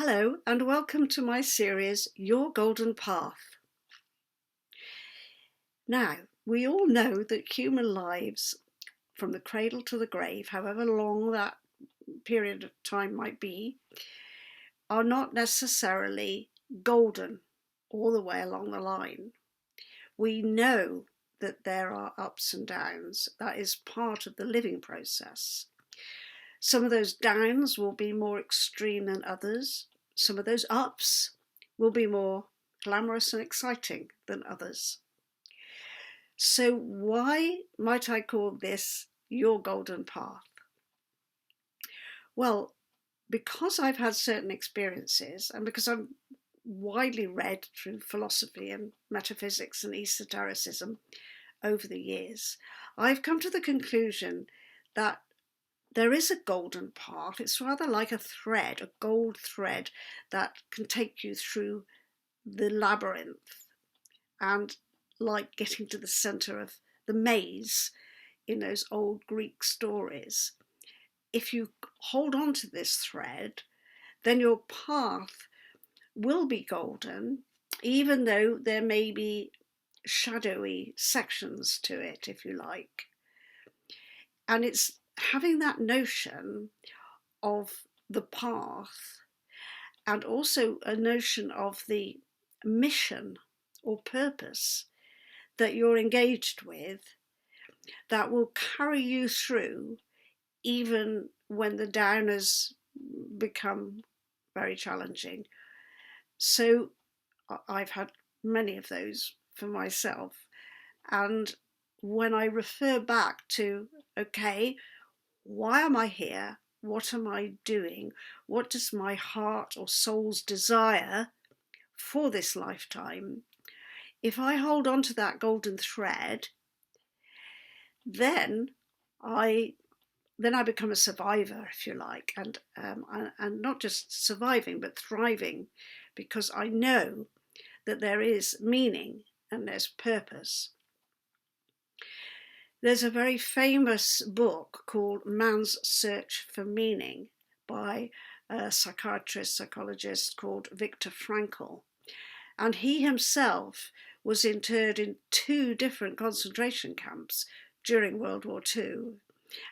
Hello and welcome to my series, Your Golden Path. Now, we all know that human lives, from the cradle to the grave, however long that period of time might be, are not necessarily golden all the way along the line. We know that there are ups and downs. That is part of the living process. Some of those downs will be more extreme than others. Some of those ups will be more glamorous and exciting than others. So why might I call this your golden path? Well, because I've had certain experiences and because I'm widely read through philosophy and metaphysics and esotericism over the years, I've come to the conclusion that there is a golden path. It's rather like a thread, a gold thread that can take you through the labyrinth, and like getting to the center of the maze in those old Greek stories. If you hold on to this thread, then your path will be golden, even though there may be shadowy sections to it, if you like. And it's having that notion of the path and also a notion of the mission or purpose that you're engaged with that will carry you through even when the downers become very challenging. So I've had many of those for myself, and when I refer back to, okay, why am I here? What am I doing? What does my heart or soul's desire for this lifetime? If I hold on to that golden thread, then I become a survivor, if you like, and not just surviving but thriving, because I know that there is meaning and there's purpose. There's a very famous book called Man's Search for Meaning by a psychologist called Viktor Frankl. And he himself was interred in 2 different concentration camps during World War II.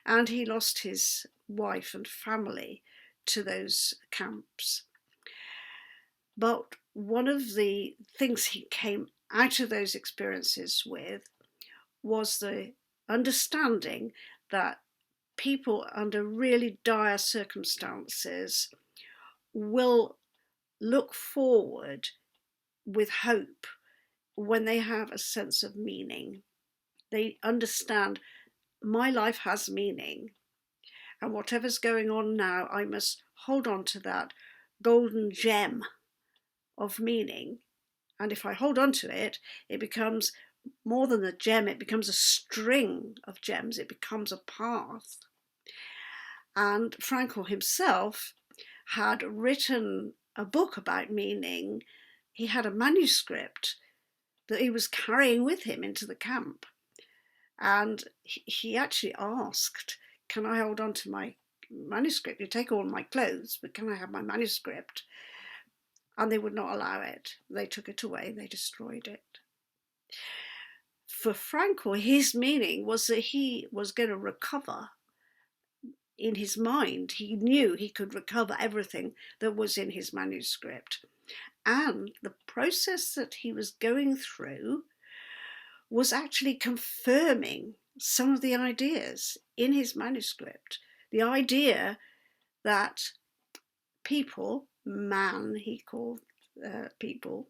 And he lost his wife and family to those camps. But one of the things he came out of those experiences with was the understanding that people under really dire circumstances will look forward with hope when they have a sense of meaning. They understand my life has meaning, and whatever's going on now, I must hold on to that golden gem of meaning. And if I hold on to it, it becomes more than a gem, it becomes a string of gems, it becomes a path. And Frankl himself had written a book about meaning. He had a manuscript that he was carrying with him into the camp. And he actually asked, can I hold on to my manuscript? You take all my clothes, but can I have my manuscript? And they would not allow it. They took it away, they destroyed it. For Frankl, his meaning was that he was going to recover in his mind. He knew he could recover everything that was in his manuscript. And the process that he was going through was actually confirming some of the ideas in his manuscript. The idea that people, man he called people,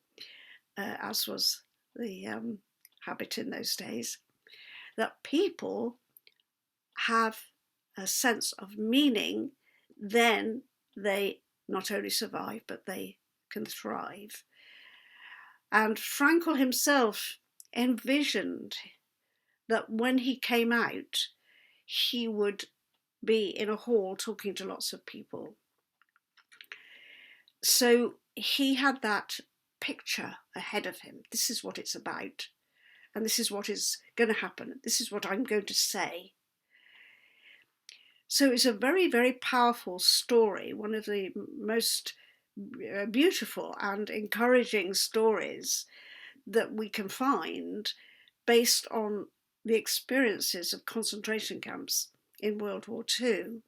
as was the habit in those days, that people have a sense of meaning, then they not only survive, but they can thrive. And Frankl himself envisioned that when he came out, he would be in a hall talking to lots of people. So he had that picture ahead of him. This is what it's about, and this is what is going to happen. This is what I'm going to say. So it's a very, very powerful story, one of the most beautiful and encouraging stories that we can find based on the experiences of concentration camps in World War II.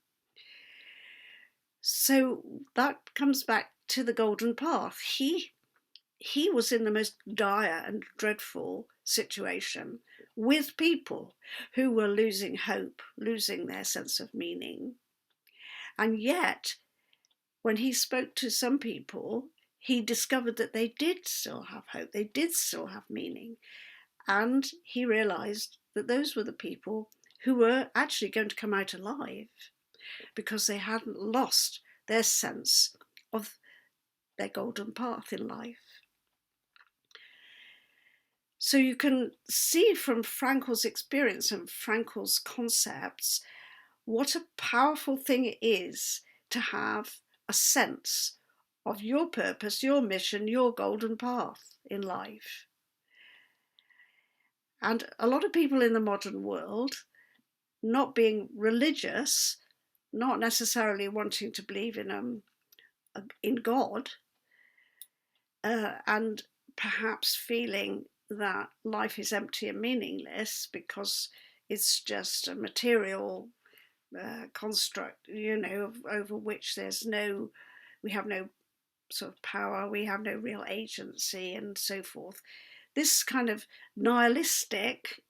So that comes back to the Golden Path. He was in the most dire and dreadful situation with people who were losing hope, losing their sense of meaning. And yet, when he spoke to some people, he discovered that they did still have hope, they did still have meaning. And he realized that those were the people who were actually going to come out alive because they hadn't lost their sense of their golden path in life. So you can see from Frankl's experience and Frankl's concepts what a powerful thing it is to have a sense of your purpose, your mission, your golden path in life. And a lot of people in the modern world, not being religious, not necessarily wanting to believe in God, and perhaps feeling that life is empty and meaningless because it's just a material construct, over which we have no sort of power, we have no real agency and so forth. This kind of nihilistic,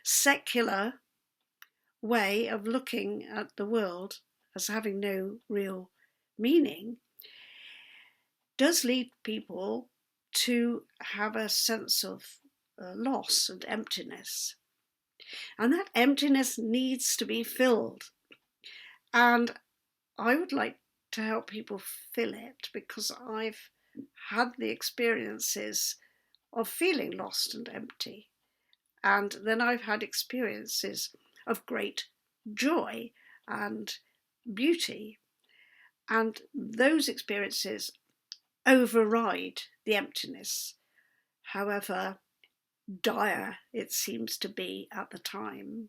secular way of looking at the world as having no real meaning does lead people to have a sense of loss and emptiness. And that emptiness needs to be filled. And I would like to help people fill it because I've had the experiences of feeling lost and empty. And then I've had experiences of great joy and beauty. And those experiences override the emptiness, however dire it seems to be at the time.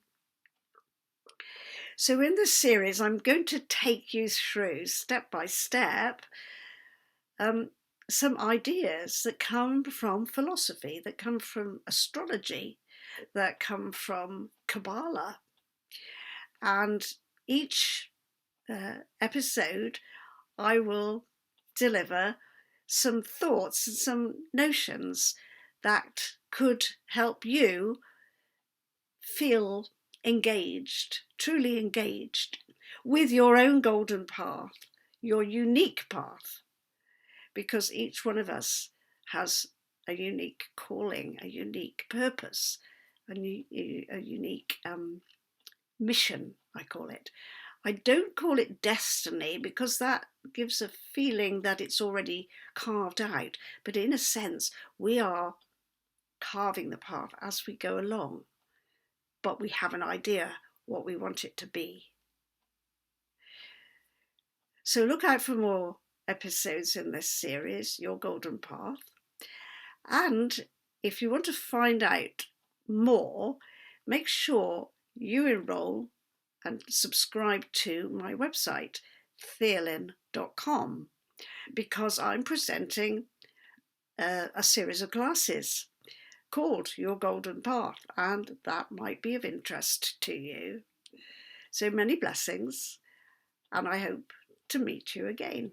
So in this series, I'm going to take you through, step by step, some ideas that come from philosophy, that come from astrology, that come from Kabbalah. And each episode, I will deliver some thoughts and some notions that could help you feel engaged, truly engaged with your own golden path, your unique path, because each one of us has a unique calling, a unique purpose, a unique mission, I call it. I don't call it destiny because that gives a feeling that it's already carved out. But in a sense, we are carving the path as we go along. But we have an idea what we want it to be. So look out for more episodes in this series, Your Golden Path. And if you want to find out more, make sure you enroll and subscribe to my website, Theolyn.com, because I'm presenting a series of classes called Your Golden Path, and that might be of interest to you. So many blessings, and I hope to meet you again.